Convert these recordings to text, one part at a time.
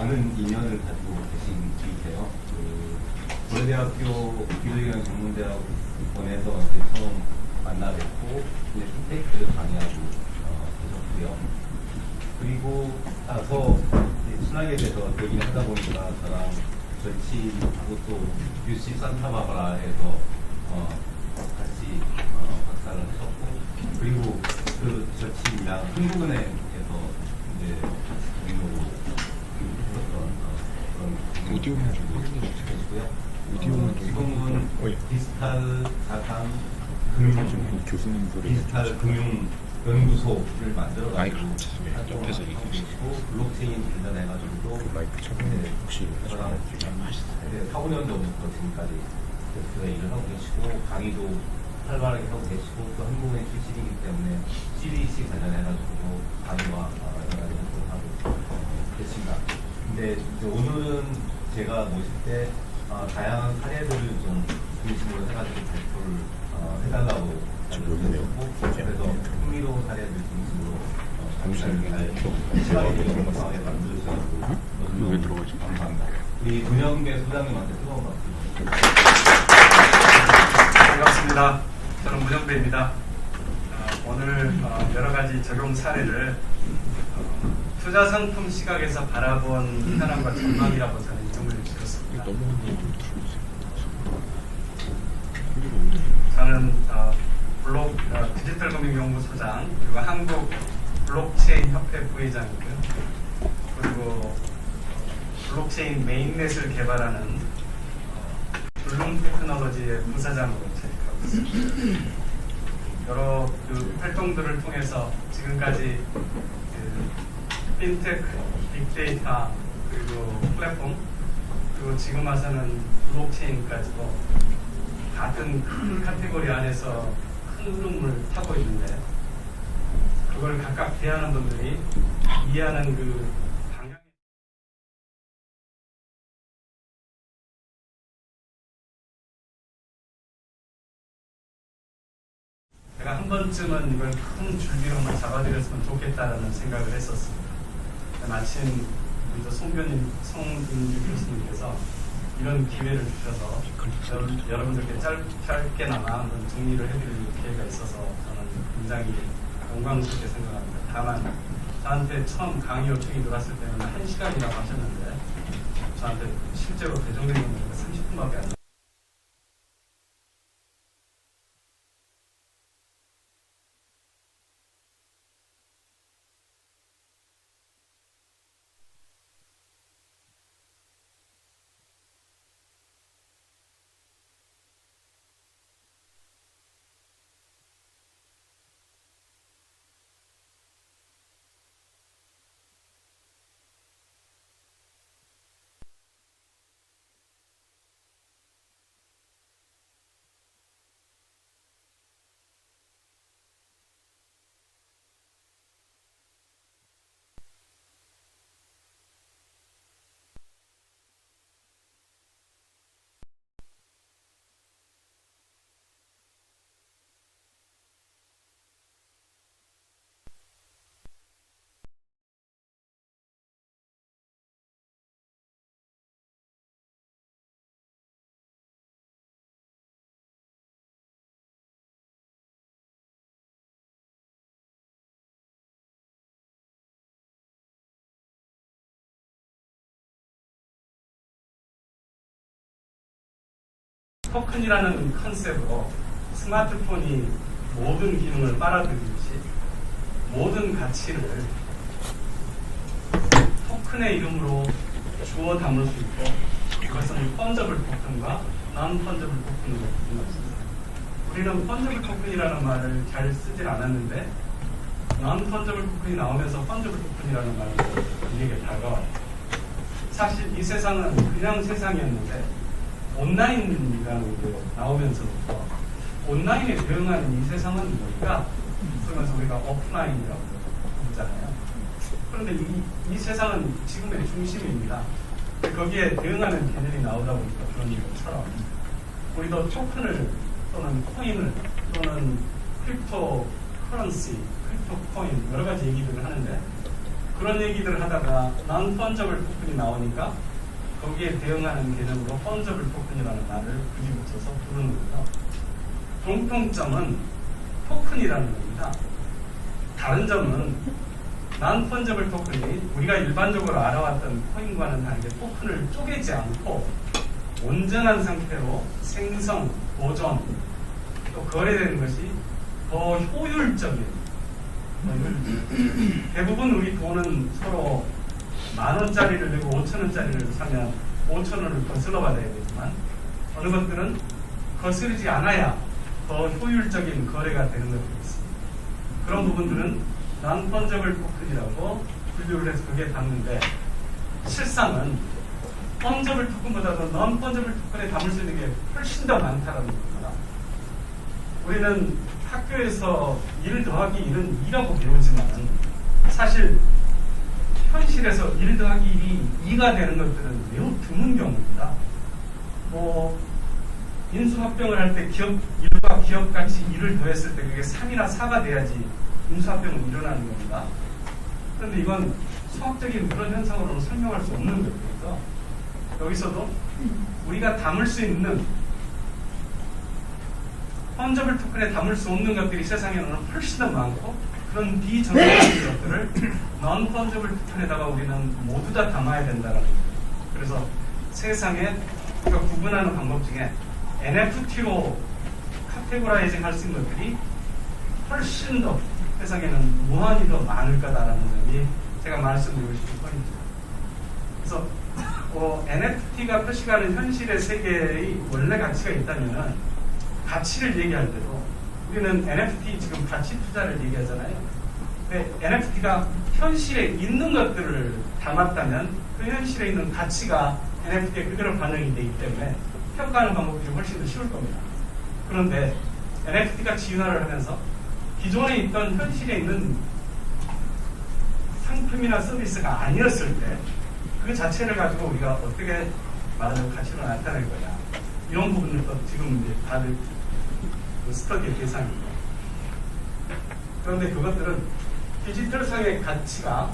많은 인연을 가지고 계신 분이세요. 고려대학교 기술기관 전문대학원에서 처음 만나 뵙고 이제 스테이크를 강의하고 계셨고요. 그리고 나서 친하게 돼서 얘기를 하다 보니까 저랑 절친하고 또 UC 산타바바라에서 같이 박사를 하셨고, 그리고 그 절친이랑 한국은행에서 이제 공부로 했었던 그런 오디오만 좀 확인해 계시고요. 오디오만 지금은 좀 디지털 자산 금융 교수님 소리 디지털 금융 연구소를 만들어가지고 마이크로 옆에서 하고 계시고, 블록체인 관련해가지고도 마이크 착용해 혹시 저랑 4~5년 전부터 지금까지 계속 일을 하고 계시고, 강의도 활발하게 하고 계시고, 또 한국의 출신이기 때문에 CDC 관련해가지고 강의와 여러 가지 활동을 하고 계십니다. 근데 이제 오늘은 제가 모실 때 다양한 사례들을 좀 중심으로 해가지고 발표를 해달라고 하셨고, 그래서 흥미로운 사례들 중심으로 시간이 되는 상황에 만들어주셔서 왜 들어가지? 감사합니다. 우리 문영배 소장님한테 뜨거운 박수. 반갑습니다. 저는 문영배입니다. 오늘 여러 가지 적용 사례를 투자 상품 시각에서 바라본 현황과 전망이라고 저는 이름을 지었습니다. 저는 디지털 금융연구소장, 그리고 한국 블록체인 협회 부회장이고요. 그리고 블록체인 메인넷을 개발하는 블룸 테크놀로지의 부사장으로 재직하고 있습니다. 여러 활동들을 통해서 지금까지 핀테크, 빅데이터, 그리고 플랫폼, 그리고 지금 와서는 블록체인까지도 같은 큰 카테고리 안에서 큰 흐름을 타고 있는데, 그걸 각각 대하는 분들이 이해하는 그 방향. 제가 한 번쯤은 이걸 큰 줄기로 한번 잡아드렸으면 좋겠다라는 생각을 했었습니다. 마침 우리 송윤주 교수님께서 이런 기회를 주셔서 여러분들께 짧게나마 한번 정리를 해드릴 기회가 있어서 저는 굉장히 영광스럽게 생각합니다. 다만 저한테 처음 강의 요청이 들어왔을 때는 1시간이라고 하셨는데, 저한테 실제로 배정된 건 30분밖에 안 돼요. 토큰이라는 컨셉으로 스마트폰이 모든 기능을 빨아들이듯이 모든 가치를 토큰의 이름으로 주어 담을 수 있고, 그것은 펀저블 토큰과 넌 펀저블 토큰으로 구분할 수 있습니다. 우리는 펀저블 토큰이라는 말을 잘 쓰질 않았는데, 넌 펀저블 토큰이 나오면서 펀저블 토큰이라는 말이 우리에게 다가와요. 사실 이 세상은 그냥 세상이었는데 온라인이라는 게 나오면서부터 온라인에 대응하는 이 세상은 뭘까? 그러면서 우리가 오프라인이라고 부르잖아요. 그런데 이 세상은 지금의 중심입니다. 거기에 대응하는 개념이 나오다 보니까 그런 것처럼 우리도 토큰을 또는 코인을 또는 크립토 커런시, 크립토 코인 여러 가지 얘기들을 하는데, 그 그런 얘기들을 하다가 non-fungible 토큰이 나오니까 거기에 대응하는 개념으로 fungible 토큰이라는 말을 굳이 붙여서 부르는 거죠. 공통점은 토큰이라는 겁니다. 다른 점은 non-fungible 토큰이 우리가 일반적으로 알아왔던 코인과는 다르게 토큰을 쪼개지 않고 온전한 상태로 생성, 보존, 또 거래되는 것이 더 효율적인, 대부분 우리 돈은 서로 10,000원짜리를 내고 5,000원짜리를 사면 5,000원을 거슬러 받아야 되지만 어느 것들은 거스르지 않아야 더 효율적인 거래가 되는 것들이 있습니다. 그런 부분들은 non-fungible 토큰이라고 분류를 해서 그게 담는데, 실상은 fungible 토큰보다도 non-fungible 토큰에 담을 수 있는 게 훨씬 더 많다는 겁니다. 우리는 학교에서 1 더하기 1은 2라고 배우지만 사실 현실에서 1 더하기 1이 2가 되는 것들은 매우 드문 경우입니다. 인수합병을 할 때 기업 1과 기업 가치 2를 더했을 때 그게 3이나 4가 돼야지 인수합병은 일어나는 겁니다. 그런데 이건 수학적인 그런 현상으로는 설명할 수 없는 것이죠. 여기서도 우리가 담을 수 있는 fungible 토큰에 담을 수 없는 것들이 세상에는 훨씬 더 많고, 그런 비정상적인 것들을 non-fungible 토큰에다가 우리는 모두 다 담아야 된다는 거예요. 그래서 세상에 우리가 구분하는 방법 중에 NFT로 카테고라이징 할 수 있는 것들이 훨씬 더 세상에는 무한히 더 많을 거다라는 점이 제가 말씀드리고 싶은 포인트입니다. 그래서 NFT가 표시하는 현실의 세계의 원래 가치가 있다면 가치를 얘기할 때도 우리는 NFT 지금 가치 투자를 얘기하잖아요. 근데 NFT가 현실에 있는 것들을 담았다면 그 현실에 있는 가치가 NFT에 그대로 반영이 되기 때문에 평가하는 방법이 훨씬 더 쉬울 겁니다. 그런데 NFT가 진화를 하면서 기존에 있던 현실에 있는 상품이나 서비스가 아니었을 때 그 자체를 가지고 우리가 어떻게 말하자면 가치로 나타낼 거냐, 이런 부분들도 지금 이제 다들 그 스터디의 대상입니다. 그런데 그것들은 디지털상의 가치가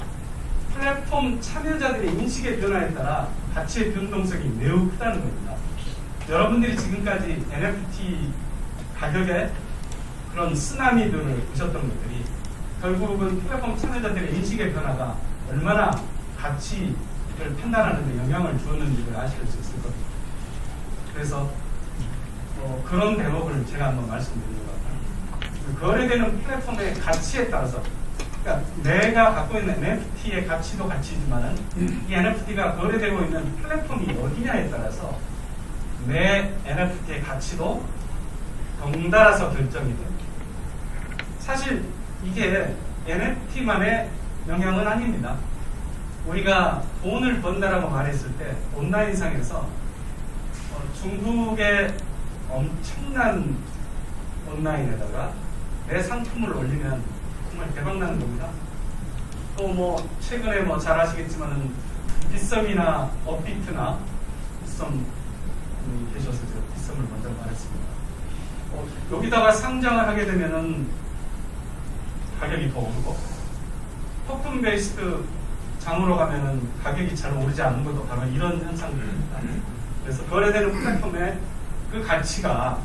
플랫폼 참여자들의 인식의 변화에 따라 가치의 변동성이 매우 크다는 겁니다. 여러분들이 지금까지 NFT 가격에 그런 쓰나미들을 보셨던 것들이 결국은 플랫폼 참여자들의 인식의 변화가 얼마나 가치를 판단하는 데 영향을 주었는지를 아실 수 있을 겁니다. 그래서 그런 대목을 제가 한번 말씀드리는 것 같아요. 거래되는 플랫폼의 가치에 따라서, 그러니까 내가 갖고 있는 NFT의 가치도 가치지만은 이 NFT가 거래되고 있는 플랫폼이 어디냐에 따라서 내 NFT의 가치도 덩달아서 결정이 됩니다. 사실 이게 NFT만의 영향은 아닙니다. 우리가 돈을 번다라고 말했을 때 온라인상에서 중국의 엄청난 온라인에다가 내 상품을 올리면 정말 대박나는 겁니다. 또 최근에 잘 아시겠지만은 빗썸이나 업비트나 빗썸 계셔서 제가 빗썸을 먼저 말했습니다. 여기다가 상장을 하게 되면은 가격이 더 오르고, 토큰 베이스드 장으로 가면은 가격이 잘 오르지 않는 것도 바로 이런 현상들입니다. 그래서 거래되는 플랫폼의 그 가치가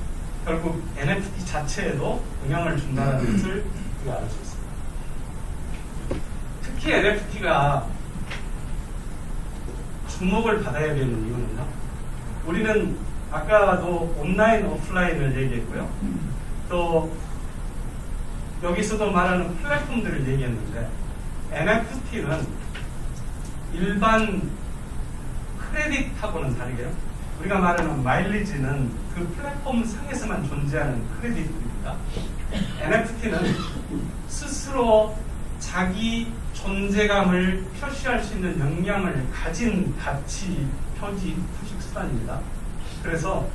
결국 NFT 자체에도 영향을 준다는 것을 우리가 알 수 있습니다. 특히 NFT가 주목을 받아야 되는 이유는요, 우리는 아까도 온라인, 오프라인을 얘기했고요, 또 여기서도 말하는 플랫폼들을 얘기했는데, NFT는 일반 크레딧하고는 다르게요, 우리가 말하는 마일리지는 그 플랫폼 상에서만 존재하는 크레딧입니다. NFT는 스스로 자기 존재감을 표시할 수 있는 역량을 가진 가치 표시 수단입니다. 그래서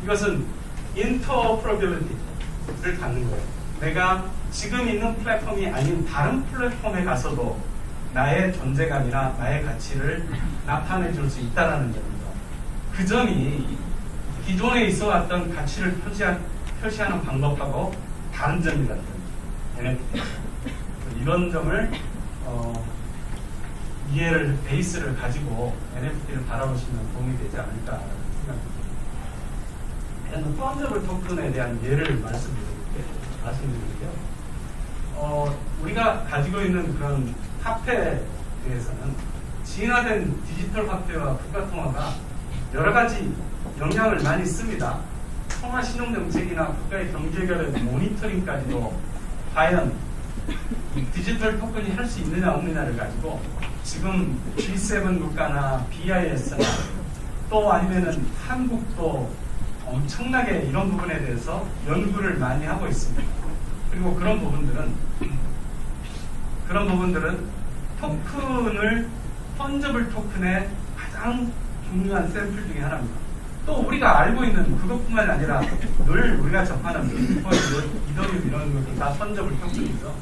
이것은 인터오퍼러빌리티를 갖는 거예요. 내가 지금 있는 플랫폼이 아닌 다른 플랫폼에 가서도 나의 존재감이나 나의 가치를 나타내 줄 수 있다는 점입니다. 그 점이 기존에 있어 왔던 가치를 표시하는 방법하고 다른 점이라는 겁니다. NFT. 이런 점을 이해를 베이스를 가지고 NFT를 바라보시면 도움이 되지 않을까 생각합니다. 펀저블 토큰에 대한 예를 말씀드릴게요. 우리가 가지고 있는 그런 화폐에 대해서는 진화된 디지털 화폐와 국가통화가 여러 가지 영향을 많이 씁니다. 통화 신용 정책이나 국가의 경제 결의 모니터링까지도 과연 이 디지털 토큰이 할 수 있느냐 없느냐를 가지고 지금 G7 국가나 BIS나 또 아니면은 한국도 엄청나게 이런 부분에 대해서 연구를 많이 하고 있습니다. 그리고 그런 부분들은 토큰을 펀저블 토큰의 가장 중요한 샘플 중에 하나입니다. 또 우리가 알고 있는 그것뿐만 아니라 늘 우리가 접하는 비트코인, 이더리움 이런 것들 다 펀저블 토큰이죠.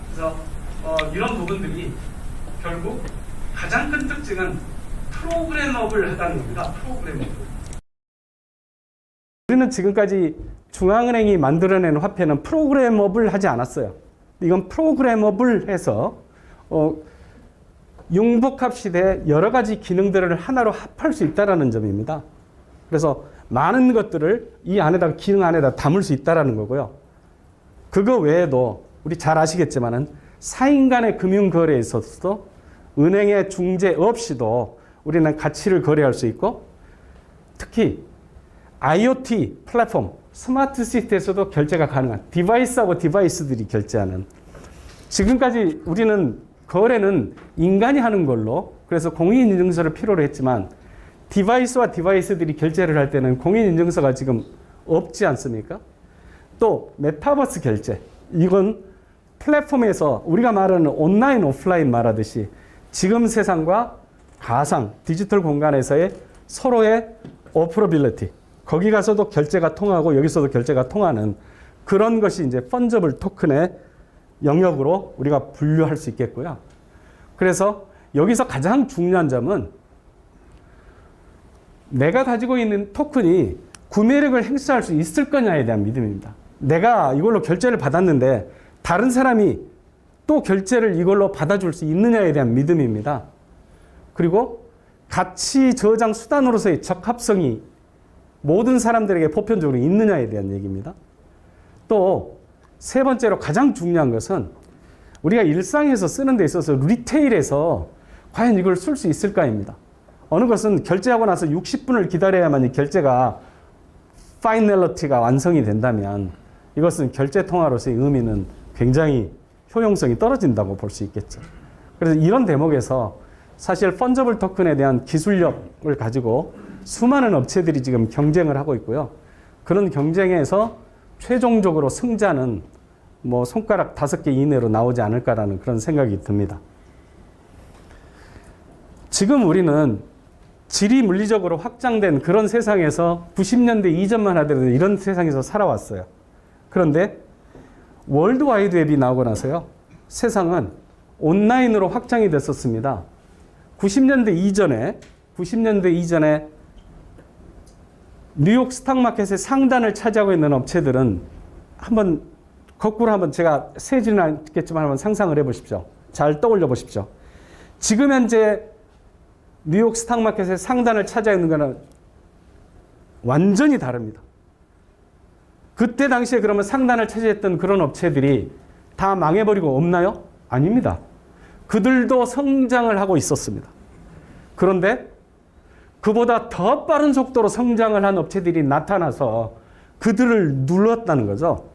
그래서 이런 부분들이 결국 가장 큰 특징은 프로그래머블하다는 겁니다. 프로그래머블. 우리는 지금까지 중앙은행이 만들어낸 화폐는 프로그래머블하지 않았어요. 이건 프로그래머블해서 융복합 시대에 여러 가지 기능들을 하나로 합할 수 있다는 점입니다. 그래서 많은 것들을 이 안에다가 기능 안에다 담을 수 있다는 거고요. 그거 외에도 우리 잘 아시겠지만은 사인 간의 금융 거래에 있어서도 은행의 중재 없이도 우리는 가치를 거래할 수 있고, 특히 IoT 플랫폼, 스마트 시티에서도 결제가 가능한 디바이스하고 디바이스들이 결제하는, 지금까지 우리는 거래는 인간이 하는 걸로, 그래서 공인인증서를 필요로 했지만 디바이스와 디바이스들이 결제를 할 때는 공인인증서가 지금 없지 않습니까? 또 메타버스 결제, 이건 플랫폼에서 우리가 말하는 온라인 오프라인 말하듯이 지금 세상과 가상 디지털 공간에서의 서로의 오퍼러빌리티, 거기 가서도 결제가 통하고 여기서도 결제가 통하는 그런 것이 이제 펀저블 토큰의 영역으로 우리가 분류할 수 있겠고요. 그래서 여기서 가장 중요한 점은 내가 가지고 있는 토큰이 구매력을 행사할 수 있을 거냐에 대한 믿음입니다. 내가 이걸로 결제를 받았는데 다른 사람이 또 결제를 이걸로 받아줄 수 있느냐에 대한 믿음입니다. 그리고 가치 저장 수단으로서의 적합성이 모든 사람들에게 보편적으로 있느냐에 대한 얘기입니다. 또 세 번째로 가장 중요한 것은 우리가 일상에서 쓰는 데 있어서 리테일에서 과연 이걸 쓸 수 있을까입니다. 어느 것은 결제하고 나서 60분을 기다려야만 이 결제가 파이널리티가 완성이 된다면 이것은 결제 통화로서의 의미는 굉장히 효용성이 떨어진다고 볼 수 있겠죠. 그래서 이런 대목에서 사실 펀저블 토큰에 대한 기술력을 가지고 수많은 업체들이 지금 경쟁을 하고 있고요. 그런 경쟁에서 최종적으로 승자는 뭐 손가락 5개 이내로 나오지 않을까라는 그런 생각이 듭니다. 지금 우리는 질이 물리적으로 확장된 그런 세상에서 90년대 이전만 하더라도 이런 세상에서 살아왔어요. 그런데 월드 와이드 웹이 나오고 나서요, 세상은 온라인으로 확장이 됐었습니다. 90년대 이전에 뉴욕 스탁마켓의 상단을 차지하고 있는 업체들은 거꾸로 한번 제가 세지는 않겠지만 한번 상상을 해 보십시오. 잘 떠올려 보십시오. 지금 현재 뉴욕 스탁마켓의 상단을 차지하고 있는 것은 완전히 다릅니다. 그때 당시에 그러면 상단을 차지했던 그런 업체들이 다 망해버리고 없나요? 아닙니다. 그들도 성장을 하고 있었습니다. 그런데 그보다 더 빠른 속도로 성장을 한 업체들이 나타나서 그들을 눌렀다는 거죠.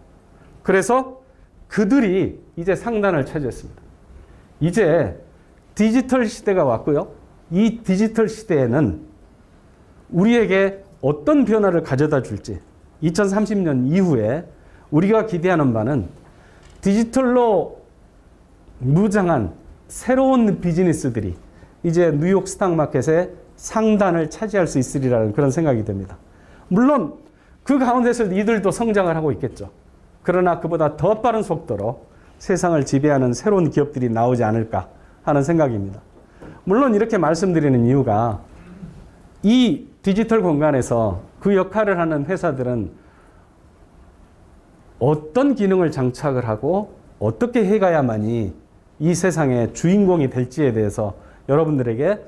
그래서 그들이 이제 상단을 차지했습니다. 이제 디지털 시대가 왔고요. 이 디지털 시대에는 우리에게 어떤 변화를 가져다 줄지 2030년 이후에 우리가 기대하는 바는 디지털로 무장한 새로운 비즈니스들이 이제 뉴욕 스탁마켓의 상단을 차지할 수 있으리라는 그런 생각이 듭니다. 물론 그 가운데서 이들도 성장을 하고 있겠죠. 그러나 그보다 더 빠른 속도로 세상을 지배하는 새로운 기업들이 나오지 않을까 하는 생각입니다. 물론 이렇게 말씀드리는 이유가 이 디지털 공간에서 그 역할을 하는 회사들은 어떤 기능을 장착을 하고 어떻게 해가야만이 이 세상의 주인공이 될지에 대해서 여러분들에게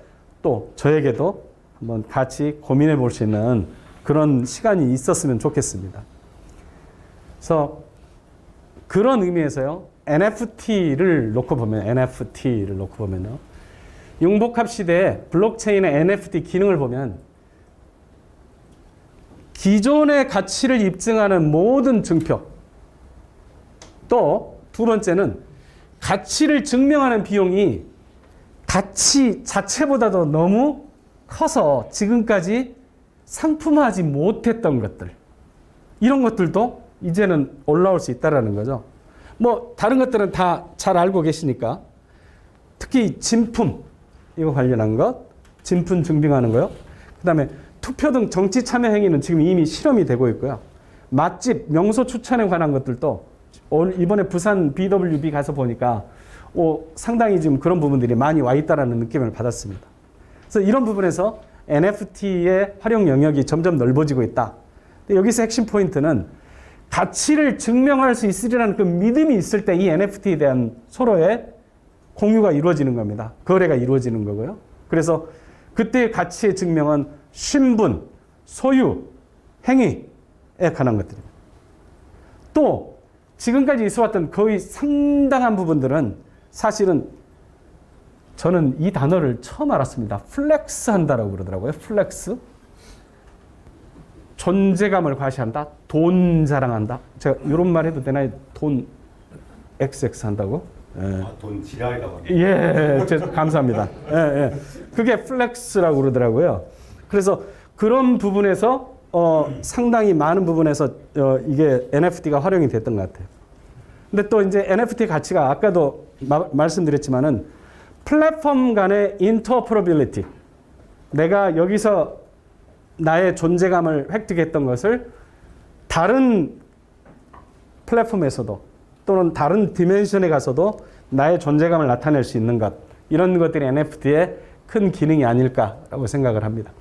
또 저에게도 한번 같이 고민해 볼 수 있는 그런 시간이 있었으면 좋겠습니다. 그래서 그런 의미에서요, NFT를 놓고 보면요, 융복합 시대에 블록체인의 NFT 기능을 보면 기존의 가치를 입증하는 모든 증표, 또 두 번째는 가치를 증명하는 비용이 가치 자체보다도 너무 커서 지금까지 상품화하지 못했던 것들, 이런 것들도 이제는 올라올 수 있다는 거죠. 뭐 다른 것들은 다 잘 알고 계시니까, 특히 진품, 이거 관련한 것, 진품 증빙하는 거요. 그 다음에 투표 등 정치 참여 행위는 지금 이미 실험이 되고 있고요. 맛집, 명소 추천에 관한 것들도 이번에 부산 BWB 가서 보니까 상당히 지금 그런 부분들이 많이 와 있다는 느낌을 받았습니다. 그래서 이런 부분에서 NFT의 활용 영역이 점점 넓어지고 있다. 근데 여기서 핵심 포인트는 가치를 증명할 수 있으리라는 그 믿음이 있을 때 이 NFT에 대한 서로의 공유가 이루어지는 겁니다. 거래가 이루어지는 거고요. 그래서 그때의 가치의 증명은 신분, 소유, 행위에 관한 것들입니다. 또 지금까지 있어왔던 거의 상당한 부분들은 사실은 저는 이 단어를 처음 알았습니다. 플렉스 한다라고 그러더라고요. 플렉스. 존재감을 과시한다. 돈 자랑한다. 제가 이런 말 해도 되나요? 돈 XX 한다고? 예. 돈 지랄이라고. 예, 감사합니다. 예, 예. 그게 플렉스라고 그러더라고요. 그래서 그런 부분에서 상당히 많은 부분에서 이게 NFT가 활용이 됐던 것 같아요. 근데 또 이제 NFT 가치가 아까도 말씀드렸지만은 플랫폼 간의 인터오퍼러빌리티, 내가 여기서 나의 존재감을 획득했던 것을 다른 플랫폼에서도 또는 다른 디멘션에 가서도 나의 존재감을 나타낼 수 있는 것, 이런 것들이 NFT의 큰 기능이 아닐까라고 생각을 합니다.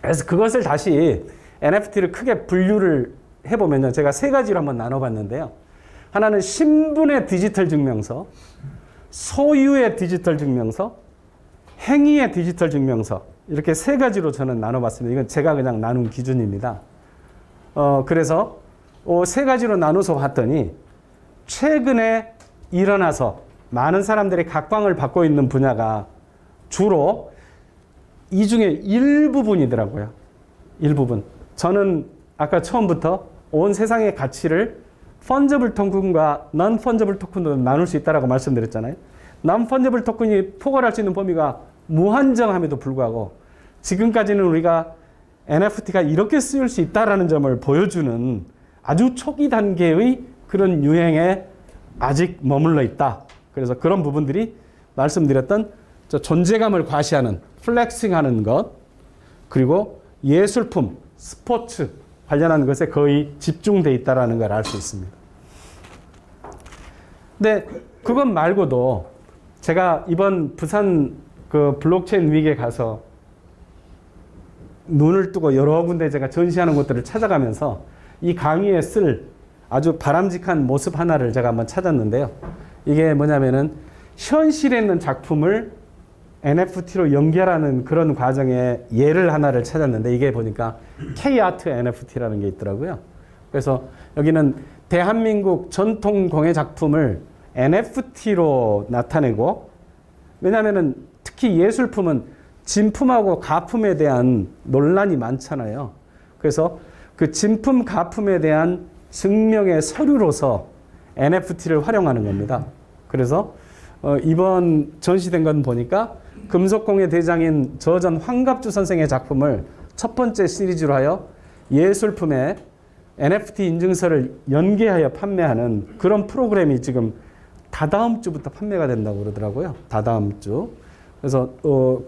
그래서 그것을 다시 NFT를 크게 분류를 해보면요, 제가 세 가지로 한번 나눠봤는데요. 하나는 신분의 디지털 증명서, 소유의 디지털 증명서, 행위의 디지털 증명서, 이렇게 세 가지로 저는 나눠봤습니다. 이건 제가 그냥 나눈 기준입니다. 그래서 세 가지로 나눠서 봤더니 최근에 일어나서 많은 사람들이 각광을 받고 있는 분야가 주로 이 중에 일부분이더라고요. 일부분. 저는 아까 처음부터 온 세상의 가치를 펀저블 토큰과 넌 펀저블 토큰으로 나눌 수 있다고 말씀드렸잖아요. 넌 펀저블 토큰이 포괄할 수 있는 범위가 무한정함에도 불구하고 지금까지는 우리가 NFT가 이렇게 쓰일 수 있다는 점을 보여주는 아주 초기 단계의 그런 유행에 아직 머물러 있다. 그래서 그런 부분들이 말씀드렸던 존재감을 과시하는, 플렉싱하는 것, 그리고 예술품, 스포츠 관련한 것에 거의 집중돼 있다는 걸 알 수 있습니다. 근데 그것 말고도 제가 이번 부산 그 블록체인 위기에 가서 눈을 뜨고 여러 군데 제가 전시하는 곳들을 찾아가면서 이 강의에 쓸 아주 바람직한 모습 하나를 제가 한번 찾았는데요. 이게 뭐냐면은 현실에 있는 작품을 NFT로 연결하는 그런 과정의 예를 하나를 찾았는데, 이게 보니까 K-아트 NFT라는 게 있더라고요. 그래서 여기는 대한민국 전통 공예 작품을 NFT로 나타내고, 왜냐하면은 특히 예술품은 진품하고 가품에 대한 논란이 많잖아요. 그래서 그 진품 가품에 대한 증명의 서류로서 NFT를 활용하는 겁니다. 그래서 이번 전시된 건 보니까 금속공예 대장인 저전 황갑주 선생의 작품을 첫 번째 시리즈로 하여 예술품에 NFT 인증서를 연계하여 판매하는 그런 프로그램이 지금 다다음 주부터 판매가 된다고 그러더라고요. 다다음 주. 그래서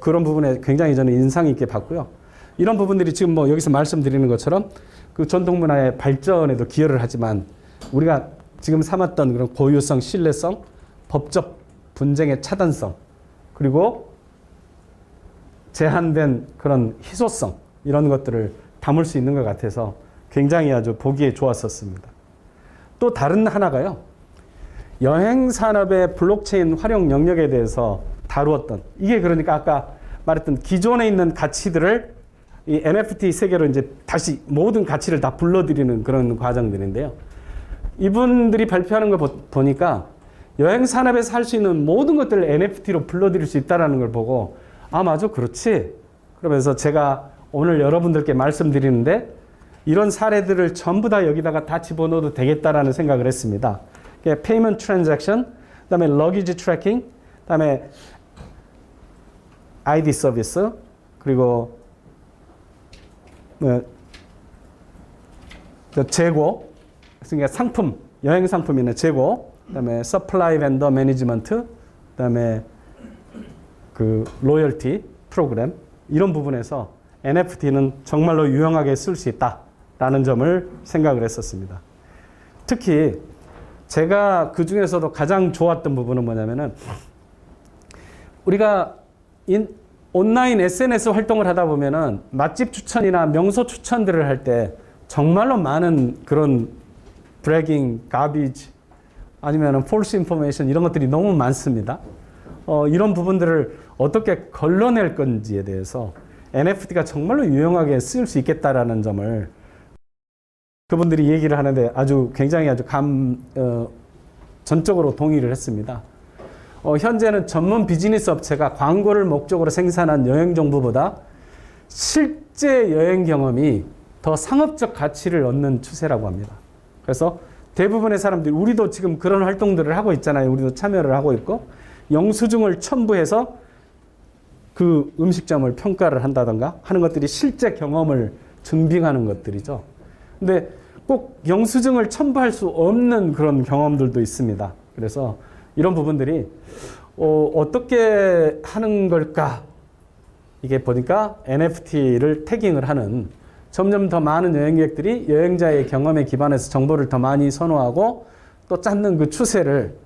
그런 부분에 굉장히 저는 인상 있게 봤고요. 이런 부분들이 지금 뭐 여기서 말씀드리는 것처럼 그 전통문화의 발전에도 기여를 하지만 우리가 지금 삼았던 그런 고유성, 신뢰성, 법적 분쟁의 차단성, 그리고 제한된 그런 희소성, 이런 것들을 담을 수 있는 것 같아서 굉장히 아주 보기에 좋았었습니다. 또 다른 하나가요. 여행 산업의 블록체인 활용 영역에 대해서 다루었던 이게 그러니까 아까 말했던 기존에 있는 가치들을 이 NFT 세계로 이제 다시 모든 가치를 다 불러들이는 그런 과정들인데요. 이분들이 발표하는 걸 보니까 여행 산업에서 할 수 있는 모든 것들을 NFT로 불러들일 수 있다는 걸 보고 아 맞아 그렇지. 그러면서 제가 오늘 여러분들께 말씀드리는데 이런 사례들을 전부 다 여기다가 다 집어넣어도 되겠다라는 생각을 했습니다. Payment Transaction, 그다음에 Luggage Tracking, 그다음에 ID 서비스, 그리고 재고, 그러니까 상품, 여행 상품이나 재고, 그다음에 Supply Vendor Management, 그다음에 그 로열티 프로그램 이런 부분에서 NFT는 정말로 유용하게 쓸 수 있다라는 점을 생각을 했었습니다. 특히 제가 그 중에서도 가장 좋았던 부분은 뭐냐면은 우리가 온라인 SNS 활동을 하다 보면은 맛집 추천이나 명소 추천들을 할 때 정말로 많은 그런 브래깅, 가비지 아니면은 폴스 인포메이션 이런 것들이 너무 많습니다. 이런 부분들을 어떻게 걸러낼 건지에 대해서 NFT가 정말로 유용하게 쓰일 수 있겠다라는 점을 그분들이 얘기를 하는데 굉장히 전적으로 동의를 했습니다. 현재는 전문 비즈니스 업체가 광고를 목적으로 생산한 여행 정보보다 실제 여행 경험이 더 상업적 가치를 얻는 추세라고 합니다. 그래서 대부분의 사람들이 우리도 지금 그런 활동들을 하고 있잖아요. 우리도 참여를 하고 있고 영수증을 첨부해서 그 음식점을 평가를 한다던가 하는 것들이 실제 경험을 증빙하는 것들이죠. 근데 꼭 영수증을 첨부할 수 없는 그런 경험들도 있습니다. 그래서 이런 부분들이 어떻게 하는 걸까? 이게 보니까 NFT를 태깅을 하는 점점 더 많은 여행객들이 여행자의 경험에 기반해서 정보를 더 많이 선호하고 또 찾는 그 추세를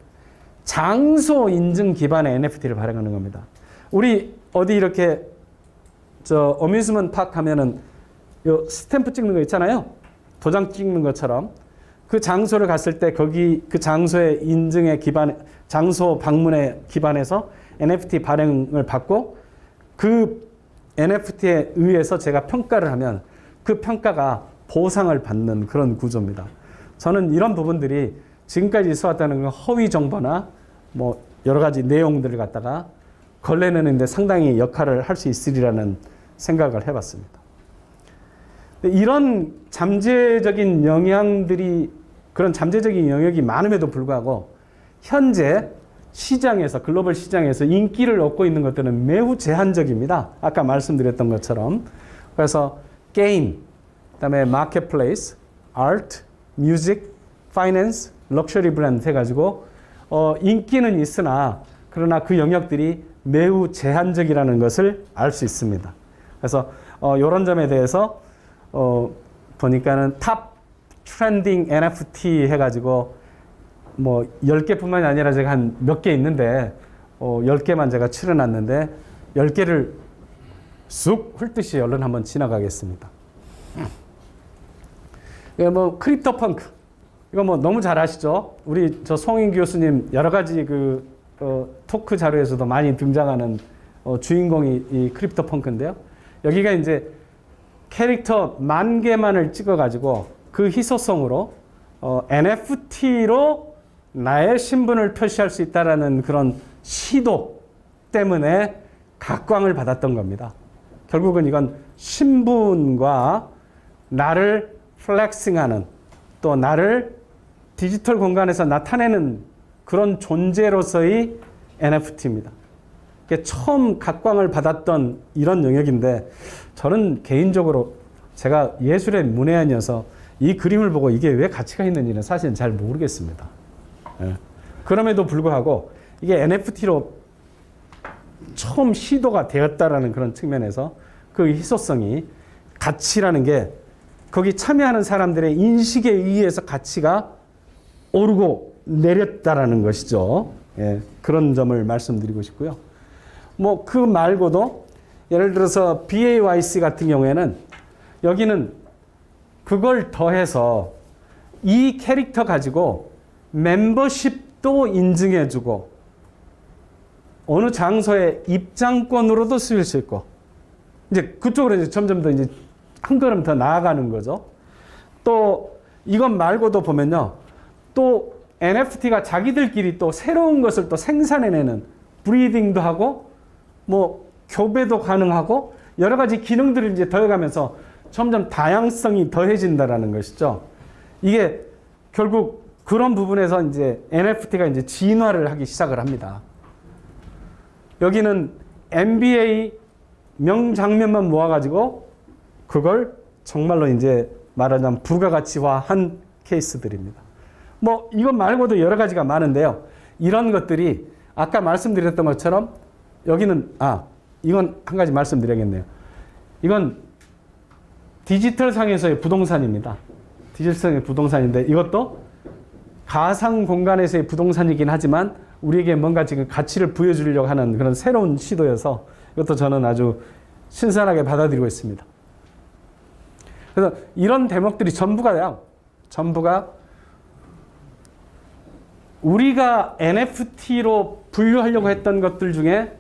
장소 인증 기반의 NFT를 발행하는 겁니다. 우리 어디 이렇게 어뮤즈먼트 파크 하면은 요 스탬프 찍는 거 있잖아요. 도장 찍는 것처럼 그 장소를 갔을 때 거기 그 장소의 인증에 장소 방문에 기반해서 NFT 발행을 받고 그 NFT에 의해서 제가 평가를 하면 그 평가가 보상을 받는 그런 구조입니다. 저는 이런 부분들이 지금까지 있어왔다는 허위 정보나 뭐 여러 가지 내용들을 갖다가 걸러내는데 상당히 역할을 할 수 있으리라는 생각을 해봤습니다. 이런 잠재적인 그런 잠재적인 영역이 많음에도 불구하고 현재 시장에서 글로벌 시장에서 인기를 얻고 있는 것들은 매우 제한적입니다. 아까 말씀드렸던 것처럼. 그래서 게임, 그다음에 마켓플레이스, 아트, 뮤직, 파이낸스, 럭셔리 브랜드 해가지고 인기는 있으나 그러나 그 영역들이 매우 제한적이라는 것을 알 수 있습니다. 그래서 이런 점에 대해서 보니까는 탑 트렌딩 NFT 해가지고 뭐 10개뿐만이 아니라 제가 한 몇 개 있는데 10개만 제가 추려놨는데 10개를 쑥 훑듯이 얼른 한번 지나가겠습니다. 이거 뭐 크립토 펑크 이거 뭐 너무 잘 아시죠? 우리 송인 교수님 여러 가지 토크 자료에서도 많이 등장하는 주인공이 이 크립토 펑크인데요. 여기가 이제 캐릭터 10,000개만을 찍어가지고 그 희소성으로 NFT로 나의 신분을 표시할 수 있다라는 그런 시도 때문에 각광을 받았던 겁니다. 결국은 이건 신분과 나를 플렉싱하는 또 나를 디지털 공간에서 나타내는 그런 존재로서의 NFT입니다. 처음 각광을 받았던 이런 영역인데 저는 개인적으로 제가 예술의 문외한이어서 이 그림을 보고 이게 왜 가치가 있는지는 사실은 잘 모르겠습니다. 예. 그럼에도 불구하고 이게 NFT로 처음 시도가 되었다라는 그런 측면에서 그 희소성이 가치라는 게 거기 참여하는 사람들의 인식에 의해서 가치가 오르고 내렸다라는 것이죠. 예. 그런 점을 말씀드리고 싶고요. 뭐 그 말고도 예를 들어서 BAYC 같은 경우에는 여기는 그걸 더해서 이 캐릭터 가지고 멤버십 또 인증해주고 어느 장소의 입장권으로도 쓰일 수 있고 이제 그쪽으로 이제 점점 더 이제 한 걸음 더 나아가는 거죠. 또 이것 말고도 보면요, 또 NFT가 자기들끼리 또 새로운 것을 또 생산해내는 브리딩도 하고 뭐 교배도 가능하고 여러 가지 기능들을 이제 더해가면서 점점 다양성이 더해진다라는 것이죠. 이게 결국 그런 부분에서 이제 NFT가 이제 진화를 하기 시작을 합니다. 여기는 NBA 명장면만 모아가지고 그걸 정말로 이제 말하자면 부가가치화한 케이스들입니다. 뭐 이것 말고도 여러 가지가 많은데요. 이런 것들이 아까 말씀드렸던 것처럼 여기는 이건 한 가지 말씀드려야겠네요. 이건 디지털 상에서의 부동산입니다. 디지털상의 부동산인데 이것도 가상 공간에서의 부동산이긴 하지만 우리에게 뭔가 지금 가치를 부여주려고 하는 그런 새로운 시도여서 이것도 저는 아주 신선하게 받아들이고 있습니다. 그래서 이런 대목들이 전부가 우리가 NFT로 분류하려고 했던 것들 중에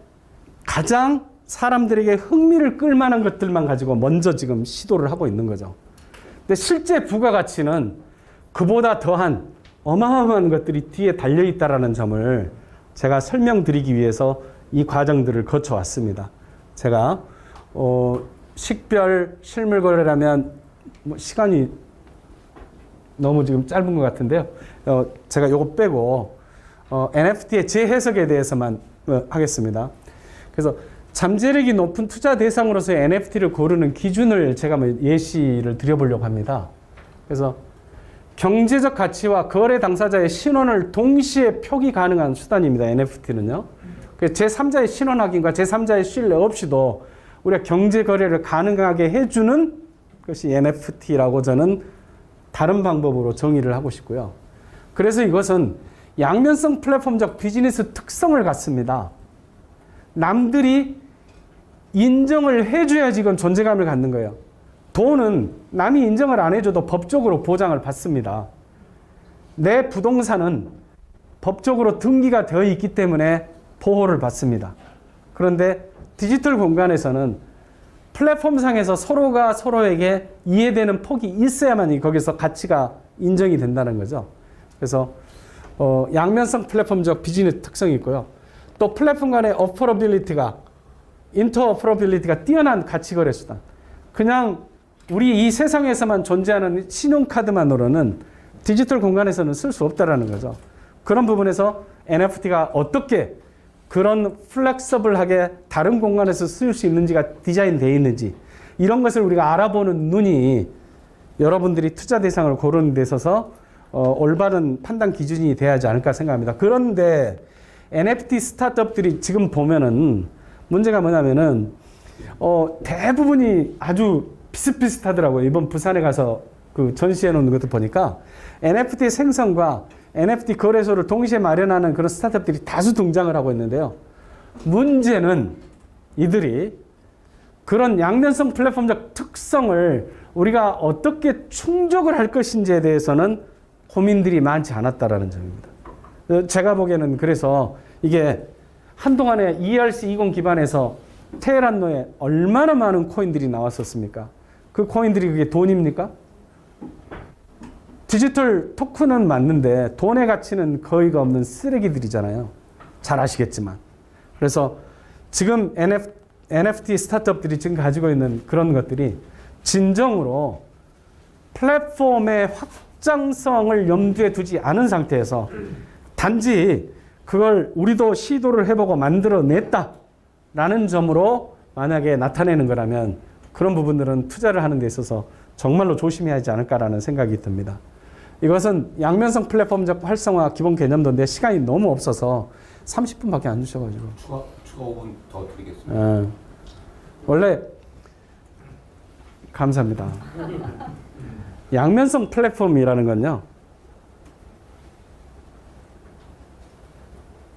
가장 사람들에게 흥미를 끌만한 것들만 가지고 먼저 지금 시도를 하고 있는 거죠. 근데 실제 부가가치는 그보다 더한 어마어마한 것들이 뒤에 달려있다라는 점을 제가 설명드리기 위해서 이 과정들을 거쳐왔습니다. 제가 식별 실물거래라면 뭐 시간이 너무 지금 짧은 것 같은데요. 제가 요거 빼고 NFT의 재해석에 대해서만 하겠습니다. 그래서 잠재력이 높은 투자 대상으로서의 NFT를 고르는 기준을 제가 예시를 드려보려고 합니다. 그래서 경제적 가치와 거래 당사자의 신원을 동시에 표기 가능한 수단입니다. NFT는요. 제3자의 신원 확인과 제3자의 신뢰 없이도 우리가 경제 거래를 가능하게 해주는 것이 NFT라고 저는 다른 방법으로 정의를 하고 싶고요. 그래서 이것은 양면성 플랫폼적 비즈니스 특성을 갖습니다. 남들이 인정을 해줘야지 이건 존재감을 갖는 거예요. 돈은 남이 인정을 안 해줘도 법적으로 보장을 받습니다. 내 부동산은 법적으로 등기가 되어 있기 때문에 보호를 받습니다. 그런데 디지털 공간에서는 플랫폼상에서 서로가 서로에게 이해되는 폭이 있어야만 거기서 가치가 인정이 된다는 거죠. 그래서 양면성 플랫폼적 비즈니스 특성이 있고요. 또 플랫폼 간의 인터오퍼러빌리티가 뛰어난 가치 거래 수단. 그냥 우리 이 세상에서만 존재하는 신용카드만으로는 디지털 공간에서는 쓸 수 없다라는 거죠. 그런 부분에서 NFT가 어떻게 그런 플렉서블하게 다른 공간에서 쓸 수 있는지가 디자인되어 있는지 이런 것을 우리가 알아보는 눈이 여러분들이 투자 대상을 고르는 데 있어서 올바른 판단 기준이 돼야 하지 않을까 생각합니다. 그런데 NFT 스타트업들이 지금 보면은 문제가 뭐냐면은 대부분이 아주 비슷비슷하더라고요. 이번 부산에 가서 그 전시해 놓은 것도 보니까 NFT 생성과 NFT 거래소를 동시에 마련하는 그런 스타트업들이 다수 등장을 하고 있는데요. 문제는 이들이 그런 양면성 플랫폼적 특성을 우리가 어떻게 충족을 할 것인지에 대해서는 고민들이 많지 않았다라는 점입니다. 제가 보기에는 그래서 이게 한동안에 ERC20 기반에서 테헤란노에 얼마나 많은 코인들이 나왔었습니까? 그 코인들이 그게 돈입니까? 디지털 토큰은 맞는데 돈의 가치는 거의가 없는 쓰레기들이잖아요. 잘 아시겠지만. 그래서 지금 NFT 스타트업들이 지금 가지고 있는 그런 것들이 진정으로 플랫폼의 확장성을 염두에 두지 않은 상태에서 단지 그걸 우리도 시도를 해보고 만들어냈다라는 점으로 만약에 나타내는 거라면 그런 부분들은 투자를 하는 데 있어서 정말로 조심해야 하지 않을까라는 생각이 듭니다. 이것은 양면성 플랫폼적 활성화 기본 개념도인데 시간이 너무 없어서 30분밖에 안 주셔가지고 추가 5분 더 드리겠습니다. 원래 감사합니다. 양면성 플랫폼이라는 건요,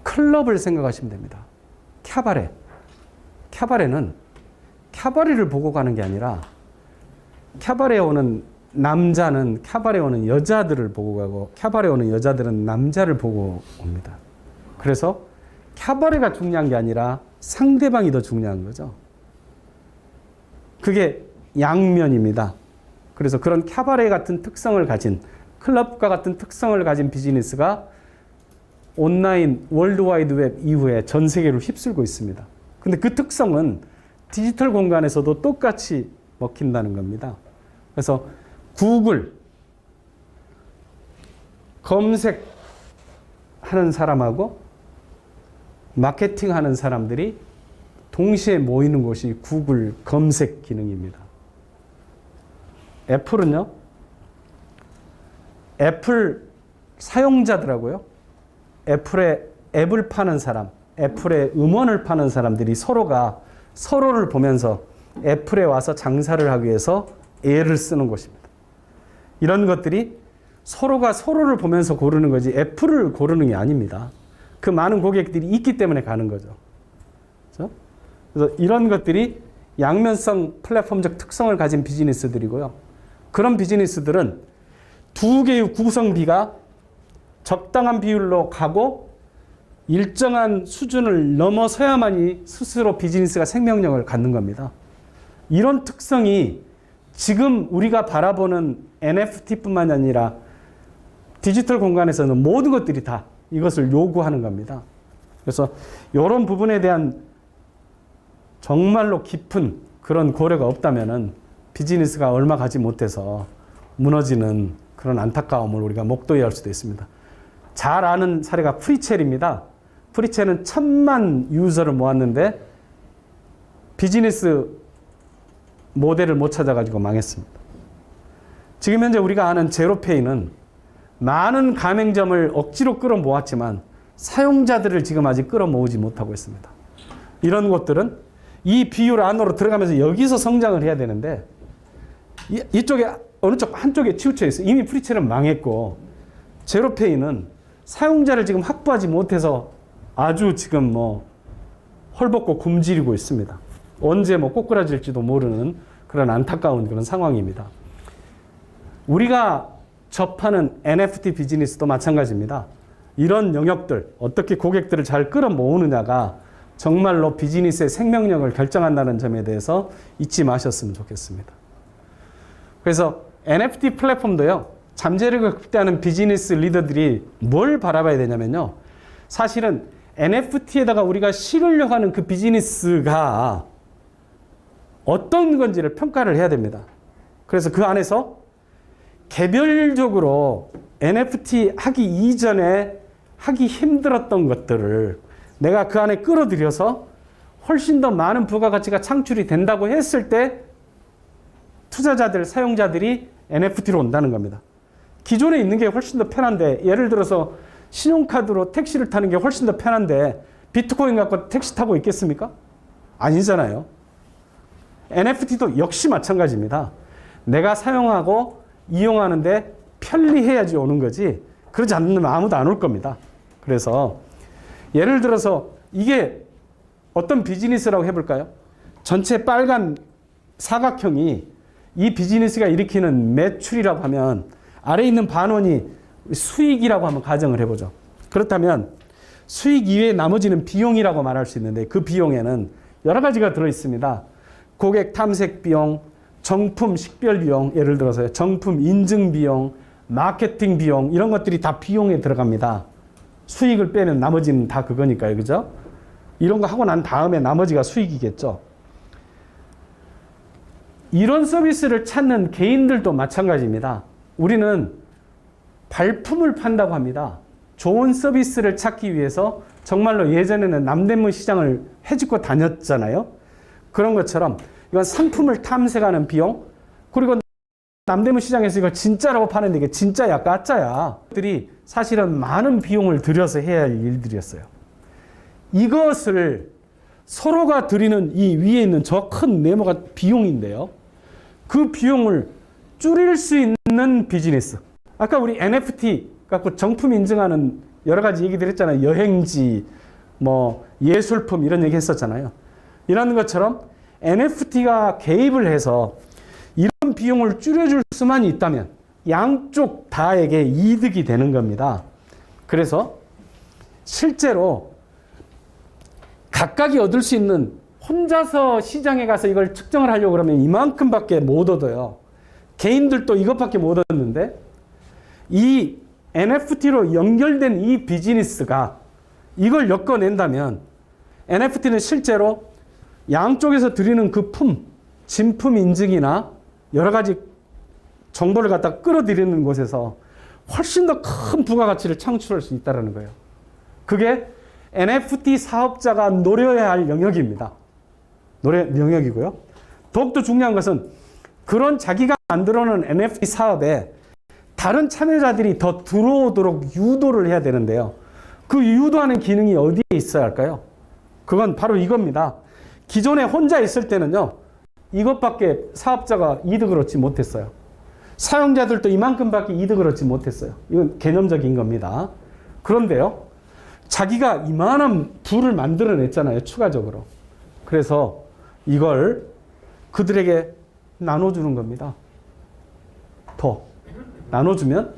클럽을 생각하시면 됩니다. 캬바레는 캬바레를 보고 가는 게 아니라 캬바레에 오는 남자는 캬바레 오는 여자들을 보고 가고 캬바레 오는 여자들은 남자를 보고 옵니다. 그래서 캬바레가 중요한 게 아니라 상대방이 더 중요한 거죠. 그게 양면입니다. 그래서 그런 캬바레 같은 특성을 가진 클럽과 같은 특성을 가진 비즈니스가 온라인 월드와이드 웹 이후에 전 세계를 휩쓸고 있습니다. 근데 그 특성은 디지털 공간에서도 똑같이 먹힌다는 겁니다. 그래서 구글 검색하는 사람하고 마케팅하는 사람들이 동시에 모이는 곳이 구글 검색 기능입니다. 애플은요, 애플 사용자들하고요, 애플의 앱을 파는 사람, 애플의 음원을 파는 사람들이 서로가 서로를 보면서 애플에 와서 장사를 하기 위해서 애를 쓰는 곳입니다. 이런 것들이 서로가 서로를 보면서 고르는 거지 애플을 고르는 게 아닙니다. 그 많은 고객들이 있기 때문에 가는 거죠. 그렇죠? 그래서 이런 것들이 양면성 플랫폼적 특성을 가진 비즈니스들이고요. 그런 비즈니스들은 두 개의 구성비가 적당한 비율로 가고 일정한 수준을 넘어서야만이 스스로 비즈니스가 생명력을 갖는 겁니다. 이런 특성이 지금 우리가 바라보는 NFT뿐만 아니라 디지털 공간에서는 모든 것들이 다 이것을 요구하는 겁니다. 그래서 이런 부분에 대한 정말로 깊은 그런 고려가 없다면은 비즈니스가 얼마 가지 못해서 무너지는 그런 안타까움을 우리가 목도해야 할 수도 있습니다. 잘 아는 사례가 프리첼입니다. 프리첼은 1000만 유저를 모았는데 비즈니스 모델을 못 찾아가지고 망했습니다. 지금 현재 우리가 아는 제로페이는 많은 가맹점을 억지로 끌어모았지만 사용자들을 지금 아직 끌어모으지 못하고 있습니다. 이런 곳들은 이 비율 안으로 들어가면서 여기서 성장을 해야 되는데 이쪽에 어느 쪽 한쪽에 치우쳐 있어요. 이미 프리첼은 망했고 제로페이는 사용자를 지금 확보하지 못해서 아주 지금 헐벗고 굶주리고 있습니다. 언제 꼬꾸라질지도 모르는 그런 안타까운 그런 상황입니다. 우리가 접하는 NFT 비즈니스도 마찬가지입니다. 이런 영역들, 어떻게 고객들을 잘 끌어모으느냐가 정말로 비즈니스의 생명력을 결정한다는 점에 대해서 잊지 마셨으면 좋겠습니다. 그래서 NFT 플랫폼도요, 잠재력을 극대화하는 비즈니스 리더들이 뭘 바라봐야 되냐면요. 사실은 NFT에다가 우리가 실으려고 하는 그 비즈니스가 어떤 건지를 평가를 해야 됩니다. 그래서 그 안에서 개별적으로 NFT 하기 이전에 하기 힘들었던 것들을 내가 그 안에 끌어들여서 훨씬 더 많은 부가가치가 창출이 된다고 했을 때 투자자들, 사용자들이 NFT로 온다는 겁니다. 기존에 있는 게 훨씬 더 편한데, 예를 들어서 신용카드로 택시를 타는 게 훨씬 더 편한데 비트코인 갖고 택시 타고 있겠습니까? 아니잖아요. NFT도 역시 마찬가지입니다. 내가 사용하고 이용하는데 편리해야지 오는 거지, 그러지 않으면 아무도 안 올 겁니다. 그래서 예를 들어서 이게 어떤 비즈니스라고 해볼까요? 전체 빨간 사각형이 이 비즈니스가 일으키는 매출이라고 하면 아래에 있는 반원이 수익이라고 한번 가정을 해보죠. 그렇다면 수익 이외에 나머지는 비용이라고 말할 수 있는데 그 비용에는 여러 가지가 들어있습니다. 고객 탐색 비용, 정품 식별 비용, 예를 들어서 정품 인증 비용, 마케팅 비용, 이런 것들이 다 비용에 들어갑니다. 수익을 빼면 나머지는 다 그거니까요. 그죠? 이런 거 하고 난 다음에 나머지가 수익이겠죠. 이런 서비스를 찾는 개인들도 마찬가지입니다. 우리는 발품을 판다고 합니다. 좋은 서비스를 찾기 위해서 정말로 예전에는 남대문 시장을 헤집고 다녔잖아요. 그런 것처럼 이건 상품을 탐색하는 비용, 그리고 남대문 시장에서 이거 진짜라고 파는데 이게 진짜야 가짜야 들이 사실은 많은 비용을 들여서 해야 할 일들이었어요. 이것을 서로가 들이는 이 위에 있는 저 큰 네모가 비용인데요. 그 비용을 줄일 수 있는 비즈니스. 아까 우리 NFT 갖고 정품 인증하는 여러 가지 얘기들 했잖아요. 여행지, 예술품 이런 얘기 했었잖아요. 이런 것처럼 NFT가 개입을 해서 이런 비용을 줄여줄 수만 있다면 양쪽 다에게 이득이 되는 겁니다. 그래서 실제로 각각이 얻을 수 있는, 혼자서 시장에 가서 이걸 측정을 하려고 그러면 이만큼밖에 못 얻어요. 개인들도 이것밖에 못 얻는데 이 NFT로 연결된 이 비즈니스가 이걸 엮어낸다면 NFT는 실제로 양쪽에서 드리는 그 진품 인증이나 여러 가지 정보를 갖다 끌어들이는 곳에서 훨씬 더 큰 부가가치를 창출할 수 있다는 거예요. 그게 NFT 사업자가 노려야 할 영역입니다. 영역이고요. 더욱더 중요한 것은 그런 자기가 만들어놓은 NFT 사업에 다른 참여자들이 더 들어오도록 유도를 해야 되는데요. 그 유도하는 기능이 어디에 있어야 할까요? 그건 바로 이겁니다. 기존에 혼자 있을 때는요, 이것밖에 사업자가 이득을 얻지 못했어요. 사용자들도 이만큼밖에 이득을 얻지 못했어요. 이건 개념적인 겁니다. 그런데요, 자기가 이만한 부를 만들어냈잖아요, 추가적으로. 그래서 이걸 그들에게 나눠주는 겁니다. 더 나눠주면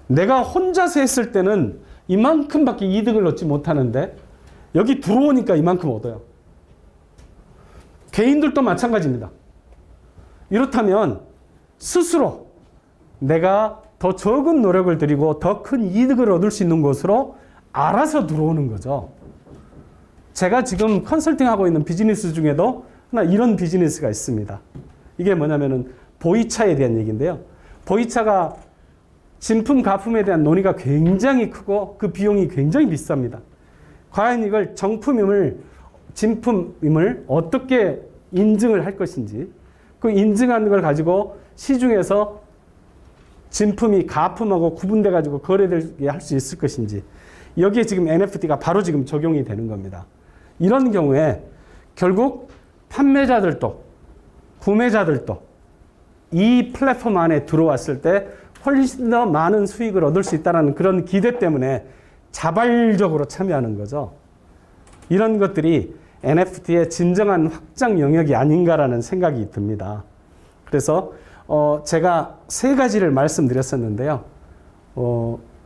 내가 혼자서 했을 때는 이만큼밖에 이득을 얻지 못하는데 여기 들어오니까 이만큼 얻어요. 개인들도 마찬가지입니다. 이렇다면 스스로 내가 더 적은 노력을 들이고 더 큰 이득을 얻을 수 있는 곳으로 알아서 들어오는 거죠. 제가 지금 컨설팅하고 있는 비즈니스 중에도 하나 이런 비즈니스가 있습니다. 이게 뭐냐면은 보이차에 대한 얘기인데요. 보이차가 진품, 가품에 대한 논의가 굉장히 크고 그 비용이 굉장히 비쌉니다. 과연 이걸 진품임을 어떻게 인증을 할 것인지, 그 인증한 걸 가지고 시중에서 진품이 가품하고 구분돼 가지고 거래되게 할 수 있을 것인지, 여기에 지금 NFT가 바로 지금 적용이 되는 겁니다. 이런 경우에 결국 판매자들도 구매자들도 이 플랫폼 안에 들어왔을 때 훨씬 더 많은 수익을 얻을 수 있다는 그런 기대 때문에 자발적으로 참여하는 거죠. 이런 것들이 NFT의 진정한 확장 영역이 아닌가라는 생각이 듭니다. 그래서 제가 세 가지를 말씀드렸었는데요.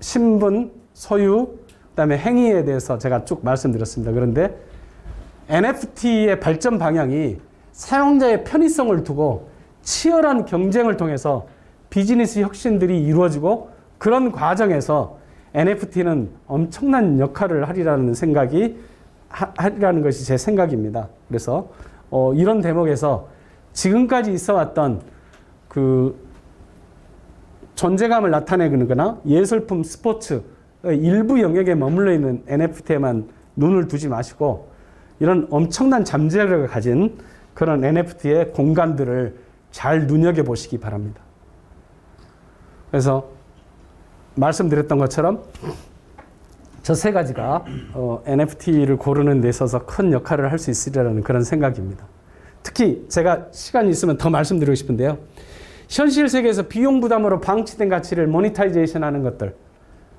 신분, 소유, 그다음에 행위에 대해서 제가 쭉 말씀드렸습니다. 그런데 NFT의 발전 방향이 사용자의 편의성을 두고 치열한 경쟁을 통해서 비즈니스 혁신들이 이루어지고 그런 과정에서 NFT는 엄청난 역할을 하리라는 것이 제 생각입니다. 그래서 이런 대목에서 지금까지 있어왔던 그 존재감을 나타내거나 예술품, 스포츠 일부 영역에 머물러 있는 NFT에만 눈을 두지 마시고 이런 엄청난 잠재력을 가진 그런 NFT의 공간들을 잘 눈여겨보시기 바랍니다. 그래서 말씀드렸던 것처럼 저 세 가지가 NFT를 고르는 데 있어서 큰 역할을 할 수 있으리라는 그런 생각입니다. 특히 제가 시간이 있으면 더 말씀드리고 싶은데요. 현실 세계에서 비용 부담으로 방치된 가치를 모니타이제이션 하는 것들,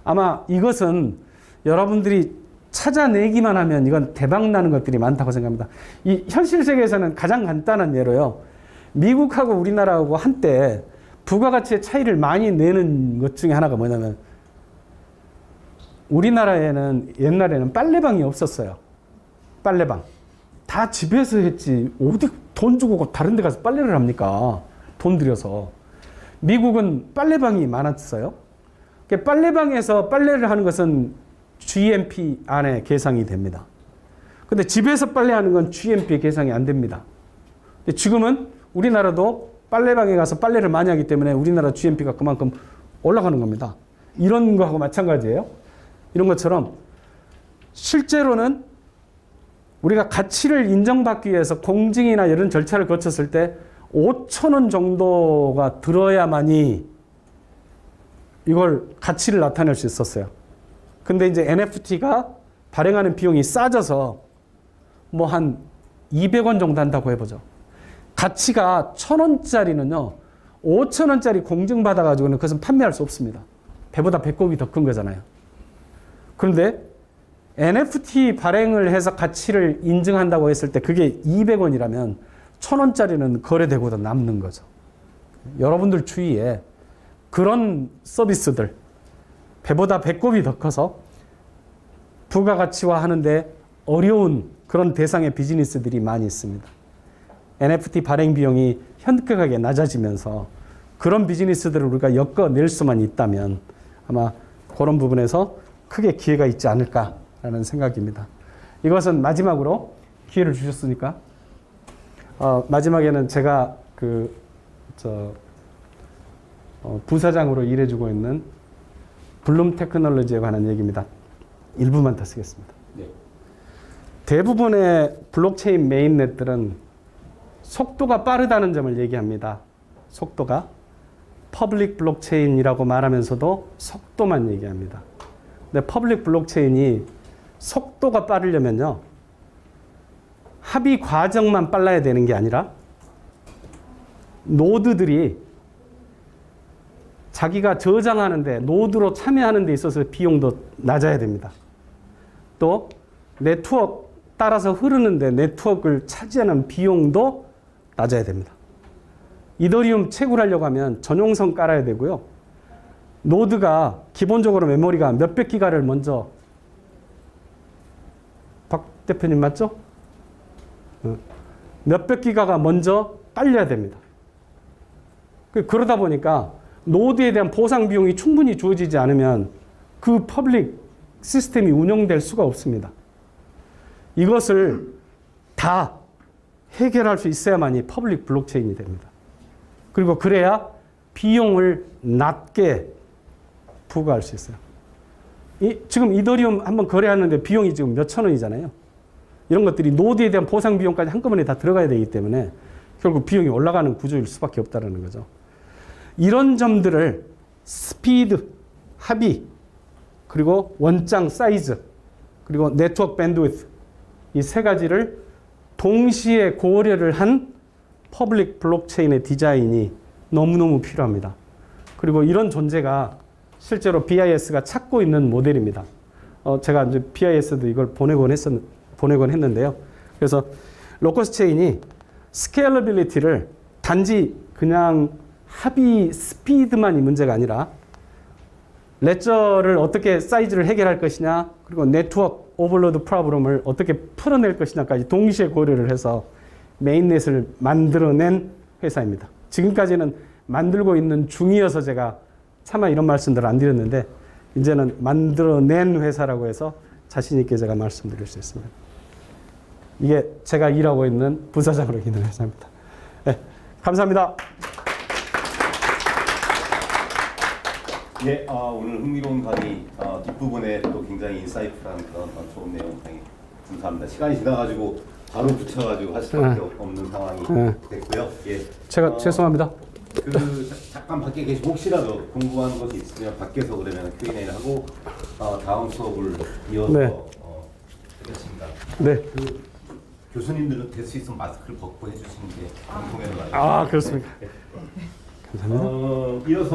아마 이것은 여러분들이 찾아내기만 하면 이건 대박나는 것들이 많다고 생각합니다. 이 현실 세계에서는 가장 간단한 예로요. 미국하고 우리나라하고 한때 부가가치의 차이를 많이 내는 것 중에 하나가 뭐냐면 우리나라에는 옛날에는 빨래방이 없었어요. 빨래방. 다 집에서 했지. 어디 돈 주고 다른 데 가서 빨래를 합니까? 돈 들여서. 미국은 빨래방이 많았어요. 빨래방에서 빨래를 하는 것은 GMP 안에 계상이 됩니다. 근데 집에서 빨래하는 건 GMP 계상이 안 됩니다. 근데 지금은 우리나라도 빨래방에 가서 빨래를 많이 하기 때문에 우리나라 GMP가 그만큼 올라가는 겁니다. 이런 거하고 마찬가지예요. 이런 것처럼 실제로는 우리가 가치를 인정받기 위해서 공증이나 이런 절차를 거쳤을 때 5,000원 정도가 들어야만이 이걸 가치를 나타낼 수 있었어요. 근데 이제 NFT가 발행하는 비용이 싸져서 뭐 한 200원 정도 한다고 해보죠. 가치가 1,000원짜리는요, 5,000원짜리 공증받아가지고는 그것은 판매할 수 없습니다. 배보다 배꼽이 더 큰 거잖아요. 그런데 NFT 발행을 해서 가치를 인증한다고 했을 때 그게 200원이라면 1,000원짜리는 거래되고도 남는 거죠. 여러분들 주위에 그런 서비스들 배보다 배꼽이 더 커서 부가가치화 하는데 어려운 그런 대상의 비즈니스들이 많이 있습니다. NFT 발행 비용이 현격하게 낮아지면서 그런 비즈니스들을 우리가 엮어낼 수만 있다면 아마 그런 부분에서 크게 기회가 있지 않을까라는 생각입니다. 이것은 마지막으로 기회를 주셨으니까 마지막에는 제가 부사장으로 일해주고 있는 블룸 테크놀로지에 관한 얘기입니다. 일부만 더 쓰겠습니다. 네. 대부분의 블록체인 메인넷들은 속도가 빠르다는 점을 얘기합니다. 속도가 퍼블릭 블록체인이라고 말하면서도 속도만 얘기합니다. 근데 퍼블릭 블록체인이 속도가 빠르려면요, 합의 과정만 빨라야 되는 게 아니라 노드들이 자기가 저장하는데 노드로 참여하는 데 있어서 비용도 낮아야 됩니다. 또 네트워크 따라서 흐르는데 네트워크를 차지하는 비용도 낮아야 됩니다. 이더리움 채굴하려고 하면 전용선 깔아야 되고요. 노드가 기본적으로 메모리가 몇백 기가를 먼저, 박 대표님 맞죠? 몇백 기가가 먼저 깔려야 됩니다. 그러다 보니까 노드에 대한 보상 비용이 충분히 주어지지 않으면 그 퍼블릭 시스템이 운영될 수가 없습니다. 이것을 다 해결할 수 있어야만이 퍼블릭 블록체인이 됩니다. 그리고 그래야 비용을 낮게 부과할 수 있어요. 지금 이더리움 한번 거래하는데 비용이 지금 몇천 원이잖아요. 이런 것들이 노드에 대한 보상 비용까지 한꺼번에 다 들어가야 되기 때문에 결국 비용이 올라가는 구조일 수밖에 없다는 거죠. 이런 점들을 스피드, 합의, 그리고 원장 사이즈, 그리고 네트워크 밴드위드, 이 세 가지를 동시에 고려를 한 퍼블릭 블록체인의 디자인이 너무너무 필요합니다. 그리고 이런 존재가 실제로 BIS가 찾고 있는 모델입니다. 제가 이제 BIS도 이걸 보내곤 했는데요. 그래서 로커스 체인이 스케일러빌리티를 단지 그냥 합의 스피드만이 문제가 아니라 레저를 어떻게 사이즈를 해결할 것이냐, 그리고 네트워크 오버로드 프로블럼을 어떻게 풀어낼 것이냐까지 동시에 고려를 해서 메인넷을 만들어낸 회사입니다. 지금까지는 만들고 있는 중이어서 제가 차마 이런 말씀들을 안 드렸는데 이제는 만들어낸 회사라고 해서 자신 있게 제가 말씀드릴 수 있습니다. 이게 제가 일하고 있는 부사장으로 있는 회사입니다. 네, 감사합니다. 예, 오늘 흥미로운 강의 뒷부분에 또 굉장히 인사이트한 그런 좋은 내용 강의 감사합니다. 시간이 지나가지고 바로 붙여가지고 할 수밖에 없는 상황이 됐고요. 예, 제가 죄송합니다. 잠깐 밖에 계시고 혹시라도 궁금한 것이 있으면 밖에서 그러면 Q&A를 하고 다음 수업을 이어서 네. 하겠습니다. 네. 교수님들은 될 수 있으면 마스크를 벗고 해주시는 게 방송에는 그렇습니까? 감사합니다. 이어서